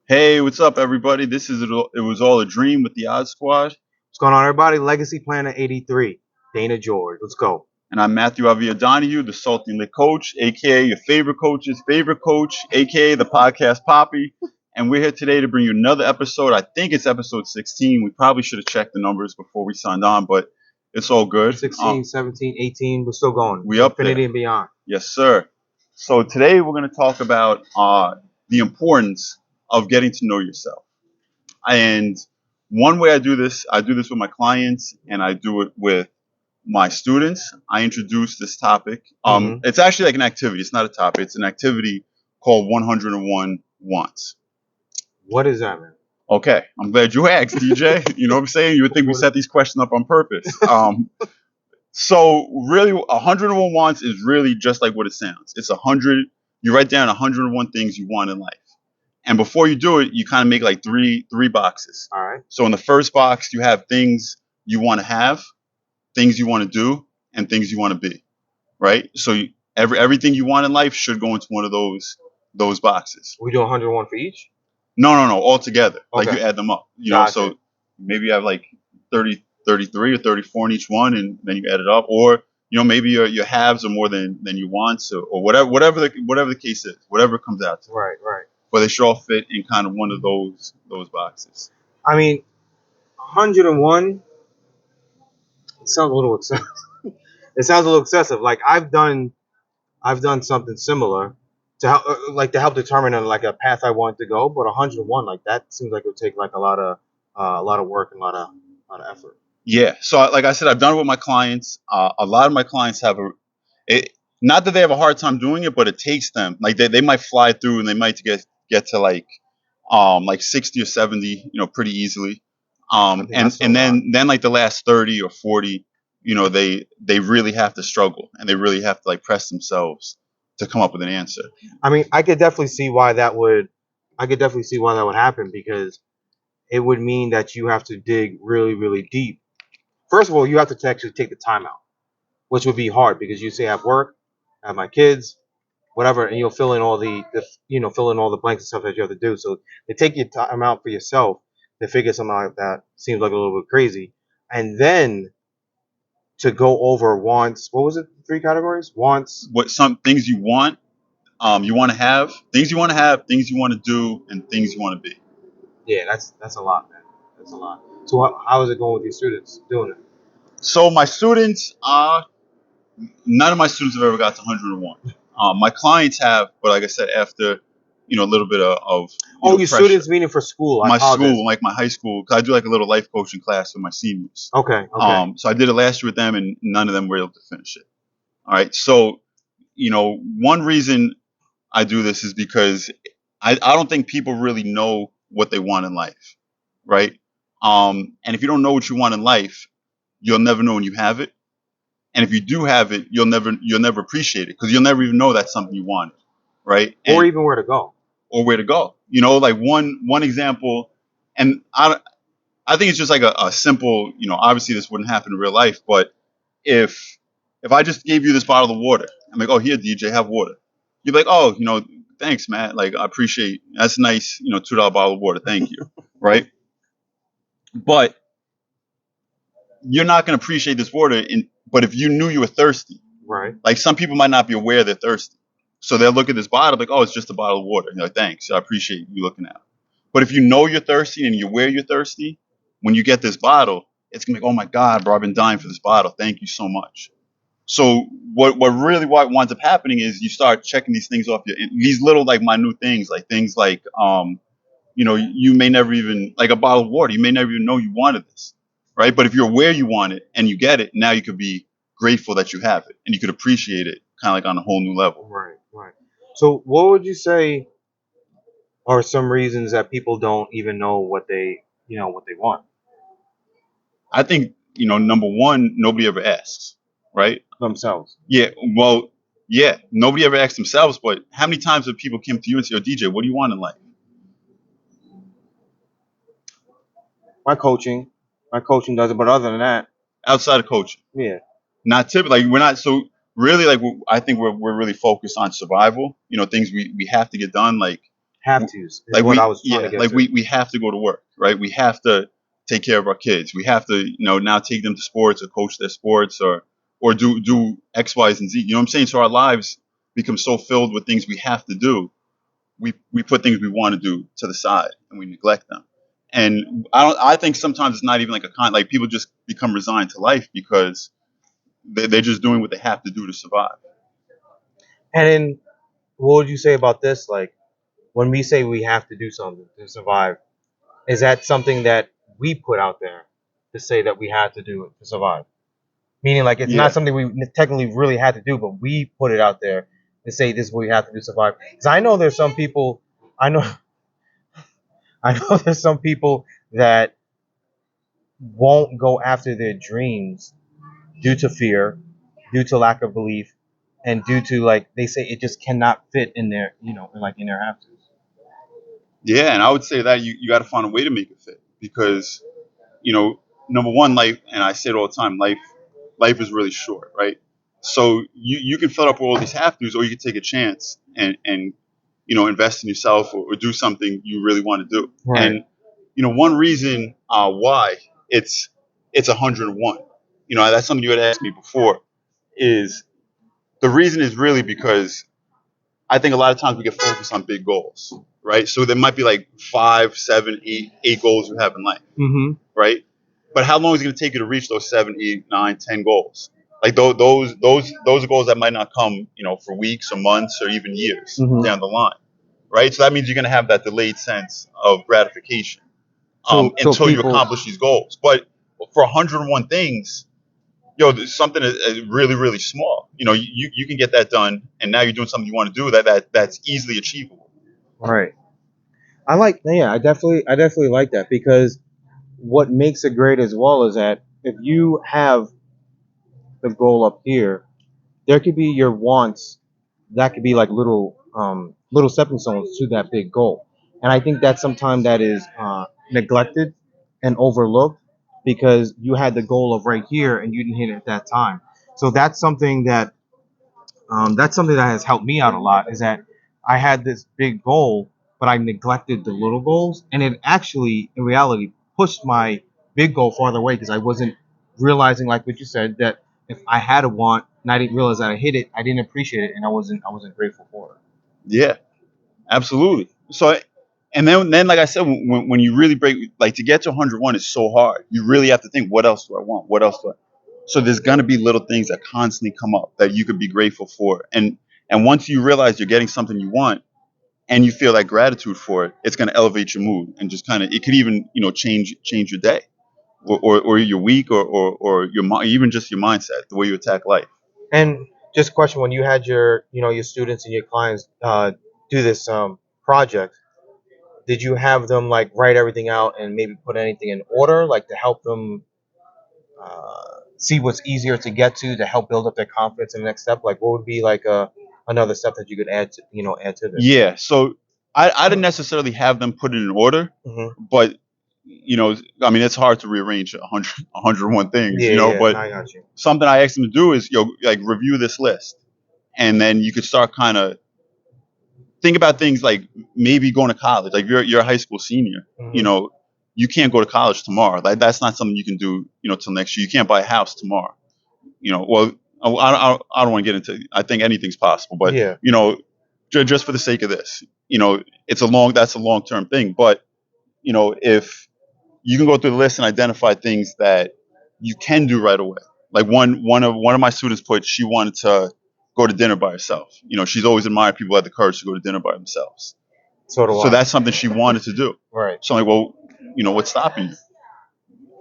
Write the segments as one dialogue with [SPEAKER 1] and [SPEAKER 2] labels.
[SPEAKER 1] Hey, what's up, everybody? This is It Was All a Dream with the Odd Squad,
[SPEAKER 2] What's going on, everybody? Legacy Planet 83. Dana George. Let's go.
[SPEAKER 1] and I'm Matthew Avia Donahue, the Salty Lit Coach, aka your favorite coach's favorite coach, aka the podcast Poppy. And we're here today to bring you another episode. I think it's episode 16. We probably should have checked the numbers before we signed on, but it's all good.
[SPEAKER 2] 16, 17, 18. We're still going.
[SPEAKER 1] We up there.
[SPEAKER 2] Infinity and beyond.
[SPEAKER 1] Yes, sir. So today we're going to talk about the importance of getting to know yourself. And one way I do this with my clients, and I do it with my students. I introduce this topic. It's actually like an activity. It's not a topic. It's an activity called 101 Wants.
[SPEAKER 2] What is that, man?
[SPEAKER 1] Okay, I'm glad you asked, DJ. You know what I'm saying? You would think we set these questions up on purpose. So really, 101 Wants is really just like what it sounds. It's 100. You write down 101 things you want in life. And before you do it, you kind of make like three boxes.
[SPEAKER 2] All right.
[SPEAKER 1] So in the first box, you have things you want to have, things you want to do, and things you want to be. Right. So everything you want in life should go into one of those boxes.
[SPEAKER 2] We do 101 for each?
[SPEAKER 1] No, all together. Like
[SPEAKER 2] Okay.
[SPEAKER 1] you add them up. You know,
[SPEAKER 2] Gotcha.
[SPEAKER 1] so maybe you have like 30, 33 or 34 in each one, and then you add it up. Or maybe your halves are more than you want, so or whatever the case is, whatever it comes out to.
[SPEAKER 2] Right, right.
[SPEAKER 1] But they should all fit in kind of one of those boxes.
[SPEAKER 2] I mean, 101 sounds a little excessive. It sounds a little excessive. Like I've done something similar to help determine like a path I want to go. But 101, like that seems like it would take like a lot of work and a lot of effort.
[SPEAKER 1] Yeah. So like I said, I've done it with my clients. A lot of my clients have not that they have a hard time doing it, but it takes them like they might fly through and they might get to like 60 or 70, pretty easily. And then like the last 30 or 40, they really have to struggle and they really have to like press themselves to come up with an answer.
[SPEAKER 2] I mean, I could definitely see why that would. I could definitely see why that would happen because it would mean that you have to dig really, really deep. First of all, you have to actually take the time out, which would be hard because you say I have work, I have my kids, whatever, and you'll fill in all fill in all the blanks and stuff that you have to do. So to take your time out for yourself to figure something like that seems like a little bit crazy, and then to go over wants. What was it? 3 categories: wants.
[SPEAKER 1] What some things you want to have, things you want to have, things you want to do, and things you want to be.
[SPEAKER 2] Yeah, that's a lot, man. That's a lot. So how is it going with your students doing it?
[SPEAKER 1] So my students, none of my students have ever got to 101. My clients have, but like I said, after a little bit of
[SPEAKER 2] Oh, your
[SPEAKER 1] pressure.
[SPEAKER 2] students meaning for school.
[SPEAKER 1] My school, like my high school, because I do like a little life coaching class with my seniors.
[SPEAKER 2] Okay.
[SPEAKER 1] So I did it last year with them, and none of them were able to finish it. All right. So, one reason I do this is because I don't think people really know what they want in life, right? And if you don't know what you want in life, you'll never know when you have it. And if you do have it, you'll never appreciate it because you'll never even know that's something you want, right?
[SPEAKER 2] Or even where to go.
[SPEAKER 1] Or where to go. Like one example, and I think it's just like a simple, obviously this wouldn't happen in real life, but if I just gave you this bottle of water, I'm like, oh, here, DJ, have water. You'd be like, oh, thanks, Matt. Like, I appreciate, that's nice, $2 bottle of water. Thank you. Right. But you're not going to appreciate this water. But if you knew you were thirsty,
[SPEAKER 2] Right.
[SPEAKER 1] like some people might not be aware they're thirsty. So they'll look at this bottle like, oh, it's just a bottle of water. And you're like, thanks. I appreciate you looking at it. But if you know you're thirsty and you're aware you're thirsty, when you get this bottle, it's going to be like, oh my God, bro, I've been dying for this bottle. Thank you so much. So what really winds up happening is you start checking these things off these little like minute things like you may never even like a bottle of water. You may never even know you wanted this, right? But if you're aware you want it and you get it, now you could be grateful that you have it and you could appreciate it kind of like on a whole new level.
[SPEAKER 2] Right. Right. So what would you say are some reasons that people don't even know what they want?
[SPEAKER 1] I think, number one, nobody ever asks, right?
[SPEAKER 2] Themselves.
[SPEAKER 1] Yeah. Well, yeah, nobody ever asks themselves, but how many times have people come to you and say, oh, DJ, what do you want in life?
[SPEAKER 2] My coaching does it, but other than that,
[SPEAKER 1] Outside of coaching.
[SPEAKER 2] yeah.
[SPEAKER 1] Not typically, like we're not so really like I think we're really focused on survival, things we have to get done, like
[SPEAKER 2] Have tos is
[SPEAKER 1] Like
[SPEAKER 2] what I was trying to get
[SPEAKER 1] like
[SPEAKER 2] to.
[SPEAKER 1] we have to go to work, right? We have to take care of our kids. We have to, now take them to sports or coach their sports or do X, Y, and Z. You know what I'm saying? So our lives become so filled with things we have to do. We put things we want to do to the side and we neglect them. And I think sometimes it's not even like like people just become resigned to life because they're just doing what they have to do to survive.
[SPEAKER 2] And then, what would you say about this? Like, when we say we have to do something to survive, is that something that we put out there to say that we had to do it to survive? Meaning, like, it's not
[SPEAKER 1] Yeah.
[SPEAKER 2] something we technically really had to do, but we put it out there to say this is what we have to do to survive. Because I know there's some people, I know, I know there's some people that won't go after their dreams due to fear, due to lack of belief, and due to, like, they say it just cannot fit in their, like, in their have tos.
[SPEAKER 1] Yeah, and I would say that you got to find a way to make it fit because, number one, life, and I say it all the time, life is really short, right? So you can fill up all these have tos, or you can take a chance and invest in yourself or do something you really want to do.
[SPEAKER 2] Right.
[SPEAKER 1] And one reason why it's 101. That's something you had asked me before. Is the reason is really because I think a lot of times we get focused on big goals, right? So there might be like 5, 7, 8 goals you have in life,
[SPEAKER 2] Mm-hmm.
[SPEAKER 1] right? But how long is it going to take you to reach those 7, 8, 9, 10 goals? Like those are goals that might not come, for weeks or months or even years
[SPEAKER 2] Mm-hmm.
[SPEAKER 1] down the line, right? So that means you're going to have that delayed sense of gratification
[SPEAKER 2] So
[SPEAKER 1] until you
[SPEAKER 2] people,
[SPEAKER 1] accomplish these goals. But for 101 things, there's something really, really small. You can get that done, and now you're doing something you want to do that's easily achievable.
[SPEAKER 2] right? I definitely like that because what makes it great as well is that if you have the goal up here, there could be your wants that could be like little stepping stones to that big goal. And I think that sometimes that is neglected and overlooked because you had the goal of right here and you didn't hit it at that time. So that's something that has helped me out a lot is that I had this big goal, but I neglected the little goals, and it actually, in reality, pushed my big goal farther away because I wasn't realizing, like what you said, that if I had a want and I didn't realize that I hit it, I didn't appreciate it, and I wasn't grateful for it.
[SPEAKER 1] Yeah, absolutely. So, and then like I said, when you really break, like to get to 101 is so hard. You really have to think, what else do I want? What else do I? So there's gonna be little things that constantly come up that you could be grateful for, and once you realize you're getting something you want, and you feel that gratitude for it, it's gonna elevate your mood and just kind of it could even change your day or your week or even just your mindset, the way you attack life.
[SPEAKER 2] And just a question: when you had your students and your clients do this project, did you have them like write everything out and maybe put anything in order, like to help them see what's easier to get to help build up their confidence in the next step? Like, what would be like another step that you could add to this?
[SPEAKER 1] Yeah, so I didn't necessarily have them put it in order,
[SPEAKER 2] Hmm.
[SPEAKER 1] but I mean, it's hard to rearrange 101 things,
[SPEAKER 2] Yeah, yeah, no,
[SPEAKER 1] but
[SPEAKER 2] I got you.
[SPEAKER 1] something I asked them to do is, like review this list. And then you could start kind of think about things like maybe going to college. Like you're a high school senior,
[SPEAKER 2] Hmm.
[SPEAKER 1] you can't go to college tomorrow. Like that's not something you can do, till next year. You can't buy a house tomorrow. Well, I don't want to get into. I think anything's possible, but
[SPEAKER 2] Yeah.
[SPEAKER 1] just for the sake of this, that's a long term thing. But if you can go through the list and identify things that you can do right away. Like one of my students put she wanted to go to dinner by herself. She's always admired people who had the courage to go to dinner by themselves.
[SPEAKER 2] So do
[SPEAKER 1] So
[SPEAKER 2] I.
[SPEAKER 1] that's something she wanted to do.
[SPEAKER 2] Right.
[SPEAKER 1] So I'm like, well, what's stopping you?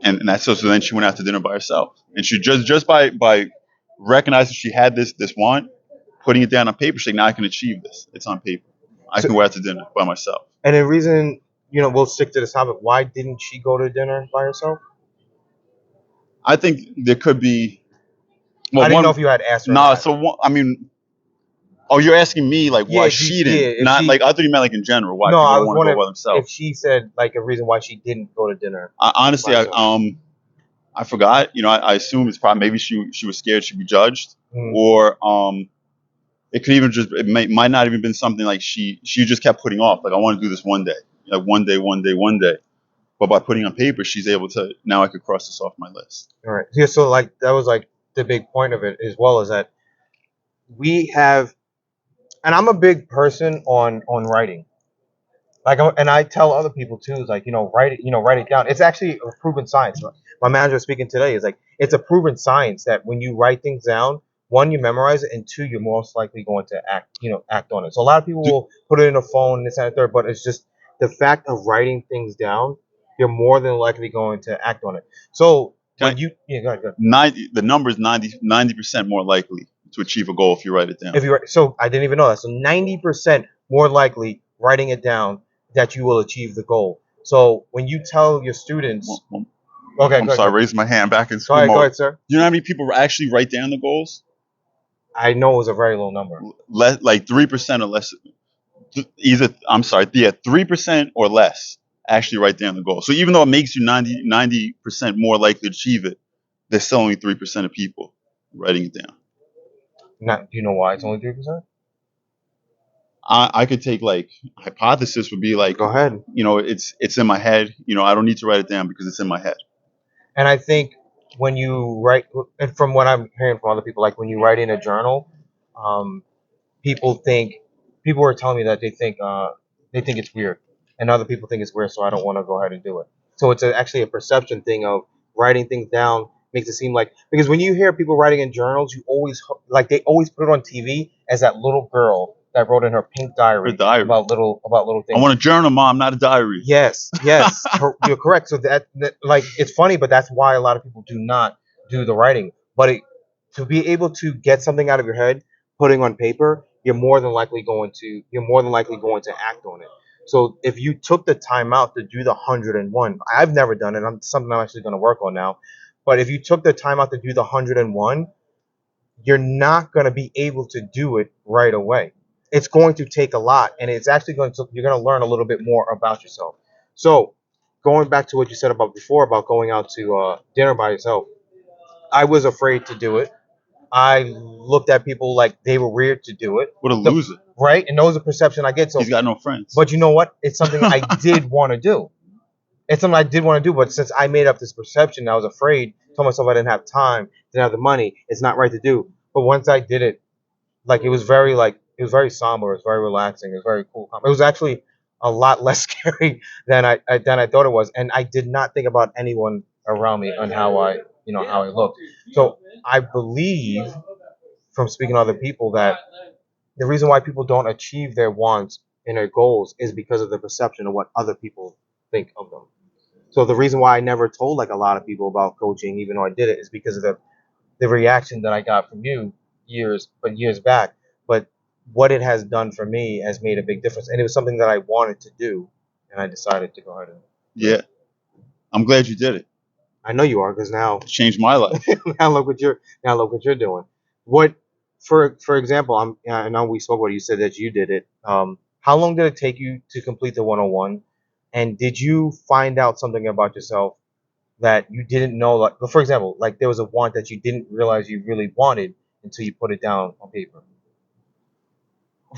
[SPEAKER 1] And that's so then she went out to dinner by herself. And she just by recognizing she had this want, putting it down on paper, she's like, now I can achieve this. It's on paper. I
[SPEAKER 2] So,
[SPEAKER 1] can go out to dinner by myself.
[SPEAKER 2] and the reason, we'll stick to this topic. Why didn't she go to dinner by herself?
[SPEAKER 1] I think there could be
[SPEAKER 2] I
[SPEAKER 1] well
[SPEAKER 2] didn't know
[SPEAKER 1] one
[SPEAKER 2] if you had asked her or
[SPEAKER 1] no,
[SPEAKER 2] not.
[SPEAKER 1] so I mean, oh, you're asking me like
[SPEAKER 2] Yeah,
[SPEAKER 1] why
[SPEAKER 2] if
[SPEAKER 1] she
[SPEAKER 2] yeah,
[SPEAKER 1] didn't,
[SPEAKER 2] if
[SPEAKER 1] not
[SPEAKER 2] she.
[SPEAKER 1] like I thought you meant like in general why
[SPEAKER 2] No,
[SPEAKER 1] people
[SPEAKER 2] I
[SPEAKER 1] don't
[SPEAKER 2] was
[SPEAKER 1] want to go
[SPEAKER 2] wondering
[SPEAKER 1] by
[SPEAKER 2] if
[SPEAKER 1] themselves.
[SPEAKER 2] she said like a reason why she didn't go to dinner
[SPEAKER 1] Honestly,
[SPEAKER 2] by herself.
[SPEAKER 1] I forgot. I assume it's probably maybe she was scared she'd be judged,
[SPEAKER 2] Mm.
[SPEAKER 1] or It could even just might not even been something like she just kept putting off. Like I want to do this one day, like one day, one day, one day. But by putting on paper, she's able to now I could cross this off my list.
[SPEAKER 2] All right. Yeah. So like that was like the big point of it as well, is that we have, and I'm a big person on writing. Like, and I tell other people too, is like, write it down. It's actually a proven science. My manager was speaking today is like, it's a proven science that when you write things down, one, you memorize it, and two, you're most likely going to act on it. So a lot of people will put it in a phone, this and the third, but it's just the fact of writing things down, you're more than likely going to act on it. So when go ahead, go ahead.
[SPEAKER 1] The number is 90% more likely to achieve a goal if you write it down.
[SPEAKER 2] If you write, so I didn't even know that. So 90% more likely writing it down that you will achieve the goal. So when you tell your students, okay,
[SPEAKER 1] I'm sorry, raise my hand back in school.
[SPEAKER 2] Go ahead, sir.
[SPEAKER 1] Do you know how many people actually write down the goals?
[SPEAKER 2] I know it was a very low number.
[SPEAKER 1] Like 3% or less. 3% or less actually write down the goal. So even though it makes you 90% more likely to achieve it, there's still only 3% of people writing it down.
[SPEAKER 2] Do you know why it's only 3%?
[SPEAKER 1] I could take like hypothesis would be like,
[SPEAKER 2] go ahead.
[SPEAKER 1] It's in my head. I don't need to write it down because it's in my head.
[SPEAKER 2] And I think when you write, and from what I'm hearing from other people, like when you write in a journal, people are telling me that they think it's weird, and other people think it's weird, so I don't want to go ahead and do it. So it's actually a perception thing of writing things down makes it seem like, because when you hear people writing in journals, they always put it on TV as that little girl that wrote in her pink diary, about little things.
[SPEAKER 1] I want a journal, Mom, not a diary.
[SPEAKER 2] Yes, you're correct. So that like, it's funny, but that's why a lot of people do not do the writing. But to be able to get something out of your head, putting on paper, you're more than likely going to act on it. So if you took the time out to do the 101, I've never done it. Something I'm actually going to work on now. But if you took the time out to do the 101, you're not going to be able to do it right away. It's going to take a lot, and it's actually you're going to learn a little bit more about yourself. So going back to what you said about before about going out to dinner by yourself, I was afraid to do it. I looked at people like they were weird to do it.
[SPEAKER 1] What a loser.
[SPEAKER 2] Right? And those are perception I get. So
[SPEAKER 1] he's got no friends.
[SPEAKER 2] But you know what? It's something I did want to do. It's something I did want to do, but since I made up this perception, I was afraid, told myself I didn't have time, didn't have the money, it's not right to do. But once I did it, it was very somber, it was very relaxing, it was very cool. It was actually a lot less scary than I thought it was, and I did not think about anyone around me and how I looked. So I believe, from speaking to other people, that the reason why people don't achieve their wants and their goals is because of the perception of what other people think of them. So the reason why I never told like a lot of people about coaching, even though I did it, is because of the reaction that I got from you years back. But what it has done for me has made a big difference, and it was something that I wanted to do, and I decided to go ahead and.
[SPEAKER 1] Yeah, I'm glad you did it.
[SPEAKER 2] I know you are, because now
[SPEAKER 1] it changed my life.
[SPEAKER 2] now look what you're doing. What, for example, I know we spoke about it, you said that you did it. How long did it take you to complete the 101? And did you find out something about yourself that you didn't know? Like, for example, like there was a want that you didn't realize you really wanted until you put it down on paper.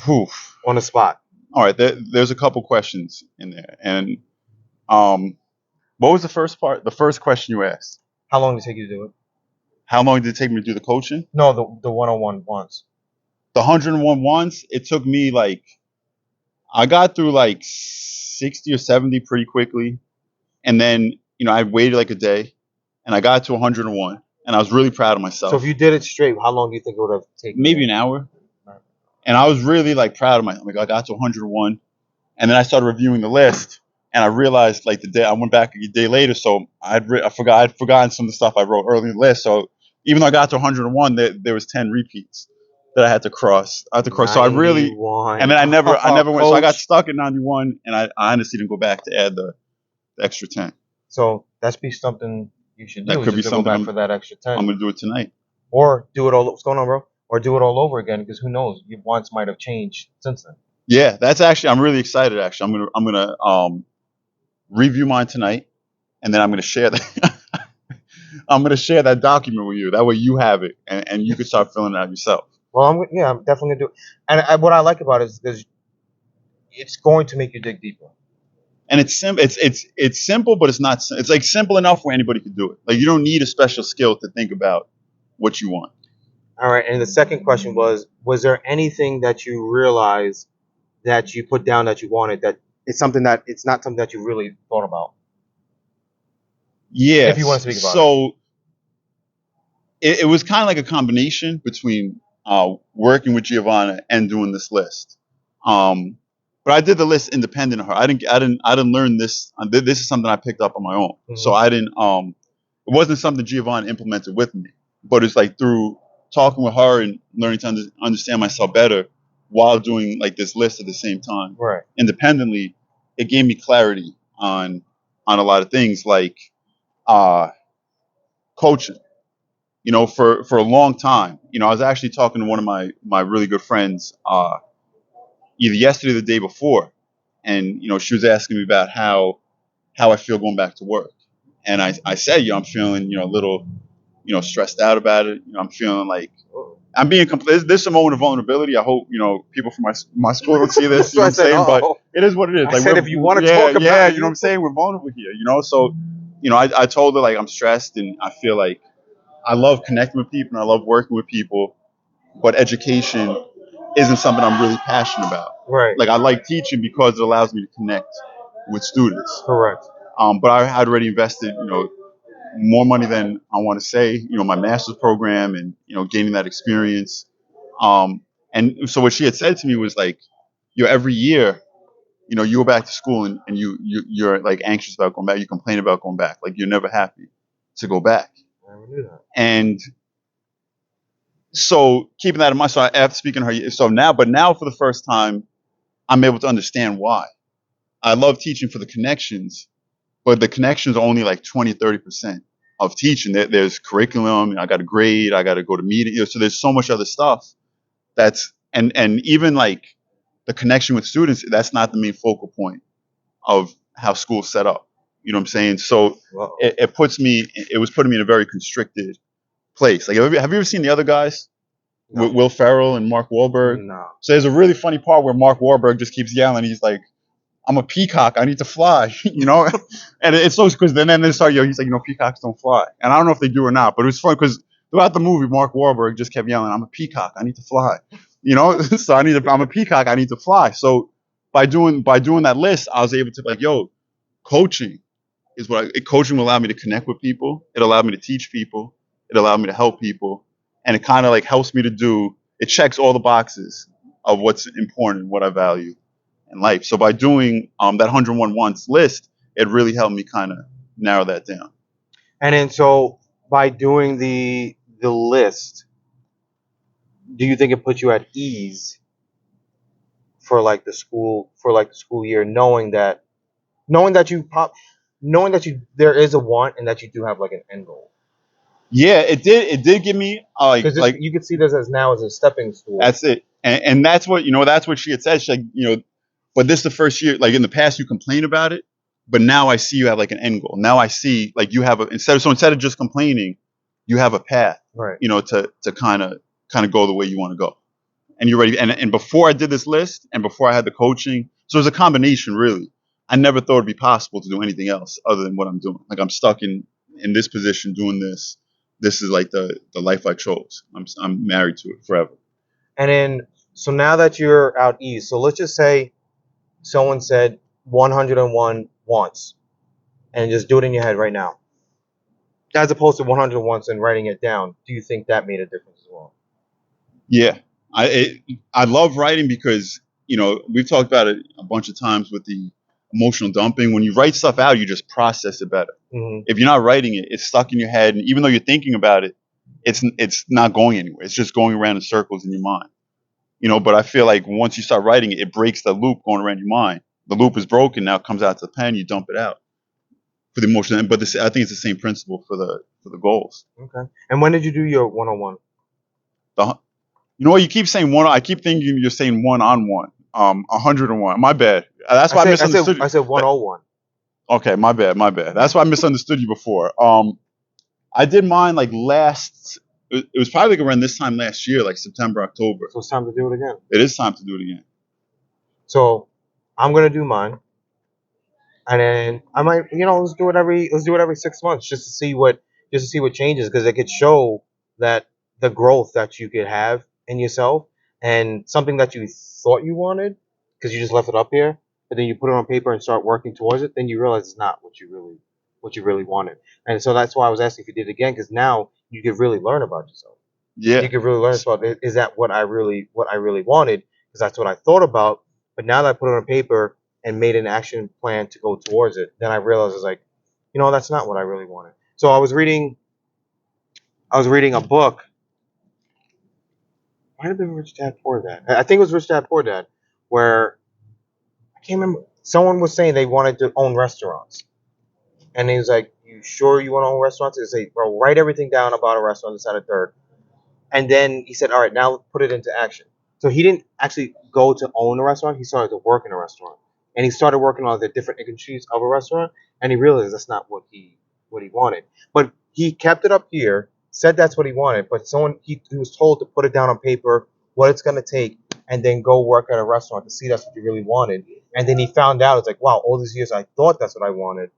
[SPEAKER 1] Oof.
[SPEAKER 2] On the spot.
[SPEAKER 1] All right, there's a couple questions in there. And what was the first part? The first question you asked?
[SPEAKER 2] How long did it take you to do it?
[SPEAKER 1] How long did it take me to do the coaching?
[SPEAKER 2] No, the 101 wants.
[SPEAKER 1] The 101 wants, it took me I got through 60 or 70 pretty quickly. And then, I waited a day and I got to 101 and I was really proud of myself.
[SPEAKER 2] So if you did it straight, how long do you think it would have taken?
[SPEAKER 1] Maybe an hour. Right. And I was really proud of myself. I got to 101 and then I started reviewing the list and I realized the day I went back a day later. So I'd forgotten some of the stuff I wrote early in the list. So even though I got to 101, there was 10 repeats that I had to cross. So I really, and then I never went. So I got stuck at 91, and I honestly didn't go back to add the extra 10.
[SPEAKER 2] So that's be something you should do.
[SPEAKER 1] That could be something.
[SPEAKER 2] Go back for that extra 10.
[SPEAKER 1] I'm gonna do it tonight.
[SPEAKER 2] Or do it all. What's going on, bro? Or do it all over again, because who knows? Your wants might have changed since then.
[SPEAKER 1] Yeah, that's actually. I'm really excited. Actually, I'm gonna review mine tonight, and then I'm gonna share that. I'm gonna share that document with you. That way you have it, and you can start filling it out yourself.
[SPEAKER 2] Well, I'm definitely gonna do it. And what I like about it is because it's going to make you dig deeper.
[SPEAKER 1] And it's simple, but it's not. It's like simple enough where anybody can do it. Like you don't need a special skill to think about what you want.
[SPEAKER 2] All right. And the second question was there anything that you realized that you put down that you wanted that it's something that it's not something that you really thought about?
[SPEAKER 1] Yes.
[SPEAKER 2] If you want to speak about it.
[SPEAKER 1] So it was kind of like a combination between working with Giovanna and doing this list. But I did the list independent of her. I didn't learn this. This is something I picked up on my own.
[SPEAKER 2] Mhm.
[SPEAKER 1] So I didn't. It wasn't something Giovanna implemented with me, but it's like through talking with her and learning to understand myself better while doing like this list at the same time
[SPEAKER 2] Right.
[SPEAKER 1] independently. It gave me clarity on a lot of things like coaching. You know, for a long time. You know, I was actually talking to one of my really good friends either yesterday or the day before, and you know, she was asking me about how I feel going back to work, and I said, you know, I'm feeling, you know, a little, you know, stressed out about it. You know, I'm feeling like I'm being There's a moment of vulnerability. I hope, you know, people from my school don't see this. You know what I'm saying? But it is what it is.
[SPEAKER 2] I
[SPEAKER 1] Like
[SPEAKER 2] said,
[SPEAKER 1] we're-
[SPEAKER 2] if you want to
[SPEAKER 1] yeah,
[SPEAKER 2] talk about
[SPEAKER 1] yeah,
[SPEAKER 2] it,
[SPEAKER 1] you know what I'm saying? We're vulnerable here. You know, so you know, I told her like I'm stressed and I feel like I love connecting with people and I love working with people, but education isn't something I'm really passionate about.
[SPEAKER 2] Right.
[SPEAKER 1] Like I like teaching because it allows me to connect with students.
[SPEAKER 2] Correct.
[SPEAKER 1] But I had already invested, you know, more money than I want to say, you know, my master's program and, you know, gaining that experience. And so what she had said to me was like, you know, every year, you know, you go back to school and you're like anxious about going back. You complain about going back. Like you're never happy to go back.
[SPEAKER 2] I never knew that.
[SPEAKER 1] And so keeping that in mind, so after speaking to her, so now for the first time, I'm able to understand why. I love teaching for the connections, but the connections are only like 20, 30% of teaching. There's curriculum, I got to grade, I got to go to meetings. You know, so there's so much other stuff and even like the connection with students, that's not the main focal point of how school's set up. You know what I'm saying? So
[SPEAKER 2] Well,
[SPEAKER 1] it was putting me in a very constricted place. Like, have you ever seen The Other Guys?
[SPEAKER 2] no.
[SPEAKER 1] With Will Ferrell and Mark Wahlberg?
[SPEAKER 2] No.
[SPEAKER 1] So there's a really funny part where Mark Wahlberg just keeps yelling. He's like, "I'm a peacock. I need to fly," you know. And it's so because then they start, he's like, you know, peacocks don't fly. And I don't know if they do or not, but it was fun because throughout the movie, Mark Wahlberg just kept yelling, "I'm a peacock. I need to fly," you know. So I'm a peacock. I need to fly. So by doing that list, I was able to like, yo, coaching is coaching will allow me to connect with people. It allowed me to teach people. It allowed me to help people, and it kind of like helps me to do. It checks all the boxes of what's important, what I value in life. So by doing that 101 wants list, it really helped me kind of narrow that down.
[SPEAKER 2] And then so by doing the list, do you think it puts you at ease for like the school year, knowing that there is a want and that you do have like an end goal?
[SPEAKER 1] Yeah, it did. It did give me
[SPEAKER 2] Because you could see this as a stepping stool.
[SPEAKER 1] that's it, and that's what that's what she had said. She like, but this is the first year. Like in the past, you complain about it, but now I see you have like an end goal. Now I see like you have instead of just complaining, you have a path.
[SPEAKER 2] Right.
[SPEAKER 1] To kind of go the way you want to go, and you're ready. And before I did this list, and before I had the coaching, so it was a combination really. I never thought it'd be possible to do anything else other than what I'm doing. Like I'm stuck in this position doing this. This is like the life I chose. I'm married to it forever.
[SPEAKER 2] And then so now that you're out east, so let's just say someone said 101 wants, and just do it in your head right now, as opposed to 100 wants and writing it down. Do you think that made a difference as well?
[SPEAKER 1] Yeah, I love writing because we've talked about it a bunch of times with the emotional dumping. When you write stuff out, you just process it better.
[SPEAKER 2] Mm-hmm.
[SPEAKER 1] If you're not writing it, it's stuck in your head, and even though you're thinking about it, it's not going anywhere. It's just going around in circles in your mind. But I feel like once you start writing it, it breaks the loop going around your mind. The loop is broken. Now it comes out to the pen. You dump it out for the emotion. But I think it's the same principle for the goals.
[SPEAKER 2] Okay. And when did you do your 101?
[SPEAKER 1] You know what? You keep saying one. I keep thinking you're saying 1-on-1. 101. My bad. That's why I misunderstood you.
[SPEAKER 2] I said 101.
[SPEAKER 1] Okay, my bad. That's why I misunderstood you before. I did mine like it was probably like around this time last year, like September, October.
[SPEAKER 2] So it's time to do it again.
[SPEAKER 1] It is time to do it again.
[SPEAKER 2] So I'm gonna do mine, and then I might, let's do it every 6 months just to see what changes, because it could show that the growth that you could have in yourself, and something that you thought you wanted because you just left it up here, but then you put it on paper and start working towards it, then you realize it's not what you really wanted. And so that's why I was asking if you did it again, because now you could really learn about yourself.
[SPEAKER 1] Yeah.
[SPEAKER 2] You could really learn about, is that what I really wanted? Because that's what I thought about. But now that I put it on paper and made an action plan to go towards it, then I realized it's like, that's not what I really wanted. So I was reading a book. Might have been Rich Dad Poor Dad. I think it was Rich Dad Poor Dad, where I can't remember. Someone was saying they wanted to own restaurants, and he was like, "You sure you want to own restaurants?" They say, "Bro, write everything down about a restaurant, this, that, and third." And then he said, "All right, now put it into action." So he didn't actually go to own a restaurant. He started to work in a restaurant, and he started working on the different industries of a restaurant. And he realized that's not what he wanted. But he kept it up here, said that's what he wanted. But he was told to put it down on paper, what it's gonna take, and then go work at a restaurant to see that's what he really wanted. And then he found out, it's like, wow, all these years I thought that's what I wanted,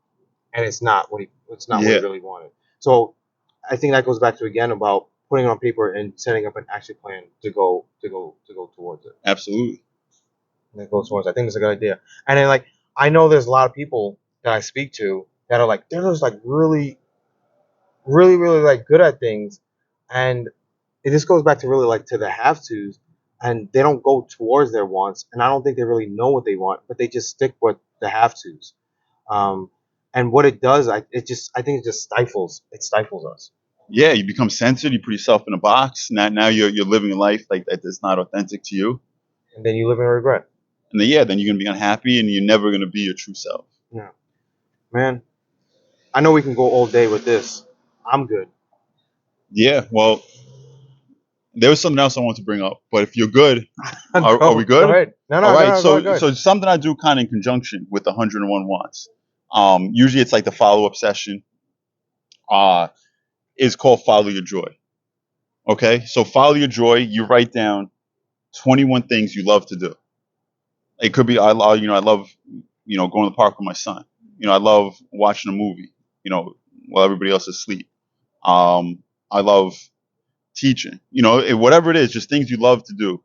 [SPEAKER 2] and it's not what he really wanted. So I think that goes back to, again, about putting it on paper and setting up an action plan to go towards it.
[SPEAKER 1] Absolutely.
[SPEAKER 2] And it goes towards. I think it's a good idea. And then, like, I know there's a lot of people that I speak to that are like, they're just like really, really, really like good at things, and it just goes back to really like to the have tos, and they don't go towards their wants, and I don't think they really know what they want, but they just stick with the have tos. And what it does, I think it just stifles us.
[SPEAKER 1] Yeah, you become censored. You put yourself in a box. Now you're living a life like that that's not authentic to you.
[SPEAKER 2] And then you live in regret.
[SPEAKER 1] And then you're gonna be unhappy, and you're never gonna be your true self.
[SPEAKER 2] Yeah, man. I know we can go all day with this. I'm good.
[SPEAKER 1] Yeah. Well, there was something else I wanted to bring up, but if you're good, are we good?
[SPEAKER 2] Go ahead. No,
[SPEAKER 1] All right.
[SPEAKER 2] go ahead.
[SPEAKER 1] So something I do kind of in conjunction with the 101 Wants. Usually it's like the follow-up session. Is called Follow Your Joy. Okay. So follow your joy. You write down 21 things you love to do. It could be I love going to the park with my son. I love watching a movie. While everybody else is asleep. I love teaching. Whatever it is, just things you love to do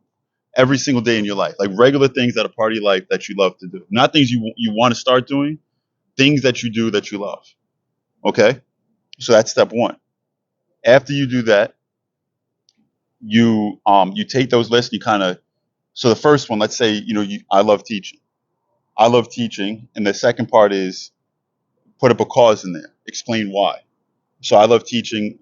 [SPEAKER 1] every single day in your life, like regular things that are part of your life that you love to do, not things you want to start doing, things that you do that you love. Okay, so that's step one. After you do that, you take those lists. So the first one, let's say I love teaching. I love teaching, and the second part is put up a cause in there. Explain why. So I love teaching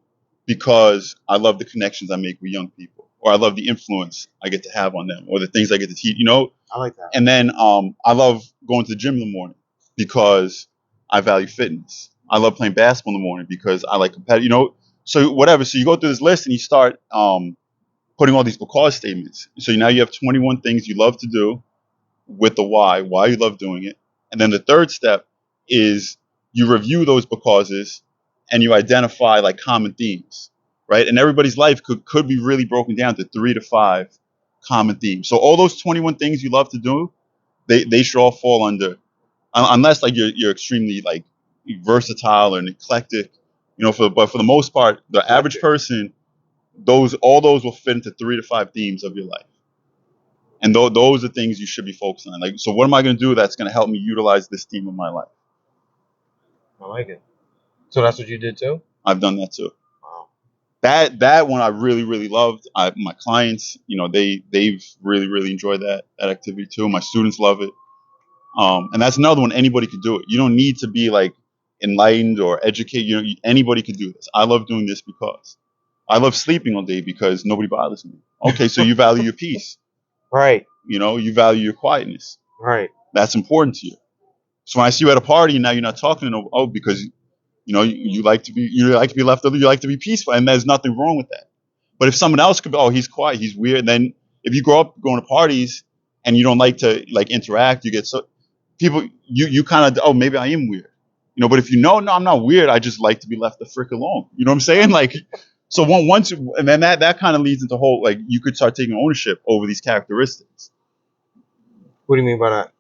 [SPEAKER 1] because I love the connections I make with young people, or I love the influence I get to have on them, or the things I get to teach.
[SPEAKER 2] I like that.
[SPEAKER 1] And then I love going to the gym in the morning because I value fitness. I love playing basketball in the morning because I like competitive. So whatever. So you go through this list and you start putting all these because statements. So now you have 21 things you love to do with the why you love doing it. And then the third step is you review those becauses and you identify like common themes, right? And everybody's life could be really broken down to 3 to 5 common themes. So all those 21 things you love to do, they should all fall under, unless like you're extremely like versatile and eclectic, but for the most part, the average person, all those will fit into 3 to 5 themes of your life. And those are things you should be focusing on. Like, so what am I going to do that's going to help me utilize this theme of my life?
[SPEAKER 2] I like it. So that's what you did too?
[SPEAKER 1] I've done that too.
[SPEAKER 2] Wow.
[SPEAKER 1] That one I really, really loved. My clients, they've really, really enjoyed that activity too. My students love it. And that's another one. Anybody could do it. You don't need to be like enlightened or educated. Anybody could do this. I love doing this because I love sleeping all day because nobody bothers me. Okay, so you value your peace.
[SPEAKER 2] Right.
[SPEAKER 1] You value your quietness.
[SPEAKER 2] Right.
[SPEAKER 1] That's important to you. So when I see you at a party and now you're not talking to because you like to be left alone, you like to be peaceful, and there's nothing wrong with that. But if someone else could be, he's quiet, he's weird, then if you grow up going to parties and you don't like to interact, you get people you kind of maybe I am weird. But if no, I'm not weird, I just like to be left the frick alone. You know what I'm saying? Like, So once, and then that kind of leads into whole, like, you could start taking ownership over these characteristics.
[SPEAKER 2] What do you mean by that?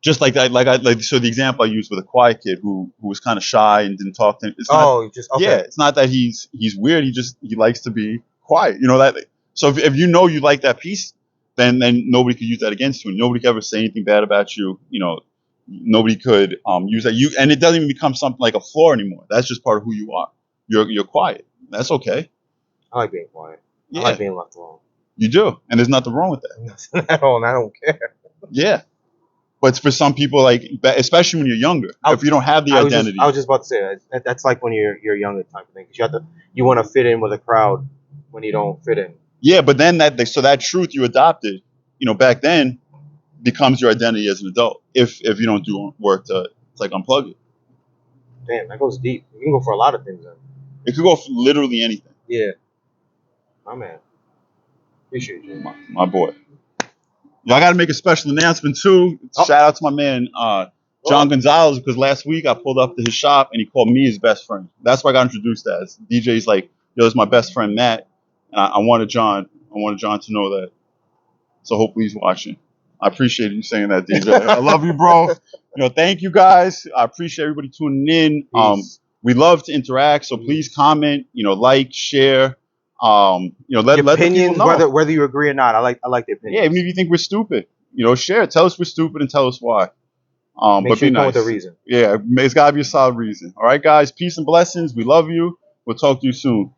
[SPEAKER 1] Just like that, like so the example I used with a quiet kid who was kind of shy and didn't talk to him. It's not,
[SPEAKER 2] Oh, just okay.
[SPEAKER 1] yeah, it's not that he's weird. He likes to be quiet. You know that. So if you know you like that piece, then nobody could use that against you. And nobody could ever say anything bad about you. You know, nobody could use that. And it doesn't even become something like a flaw anymore. That's just part of who you are. You're quiet. That's okay.
[SPEAKER 2] I like being quiet.
[SPEAKER 1] Yeah,
[SPEAKER 2] I like being left alone.
[SPEAKER 1] you do, and there's nothing wrong with that.
[SPEAKER 2] Nothing at all, and I don't care.
[SPEAKER 1] Yeah, but for some people, like especially when you're younger, if you don't have the identity,
[SPEAKER 2] I was just about to say that's like when you're younger type of thing. 'Cause you want to fit in with a crowd when you don't fit in.
[SPEAKER 1] yeah. But then that truth you adopted, back then, becomes your identity as an adult. If you don't do work to like unplug it,
[SPEAKER 2] Damn, that goes deep. You can go for a lot of things then.
[SPEAKER 1] it could go for literally anything.
[SPEAKER 2] Yeah, my man. Appreciate you.
[SPEAKER 1] My boy. Y'all got to make a special announcement too.
[SPEAKER 2] Oh.
[SPEAKER 1] Shout out to my man John Gonzalez, because last week I pulled up to his shop and he called me his best friend. That's why I got introduced as. DJ's like, yo, it's my best friend Matt, and I wanted John to know that. So hopefully he's watching. I appreciate you saying that, DJ. I love you, bro. Thank you guys. I appreciate everybody tuning in.
[SPEAKER 2] Peace.
[SPEAKER 1] We love to interact, so please comment, like, share. Let the
[SPEAKER 2] opinions,
[SPEAKER 1] people know.
[SPEAKER 2] whether you agree or not. I like the opinion.
[SPEAKER 1] Yeah, even if you think we're stupid, share. Tell us we're stupid and tell us why.
[SPEAKER 2] Make
[SPEAKER 1] But
[SPEAKER 2] sure
[SPEAKER 1] be
[SPEAKER 2] you come
[SPEAKER 1] nice.
[SPEAKER 2] with a reason.
[SPEAKER 1] Yeah, it's got to be a solid reason. All right, guys. Peace and blessings. We love you. We'll talk to you soon.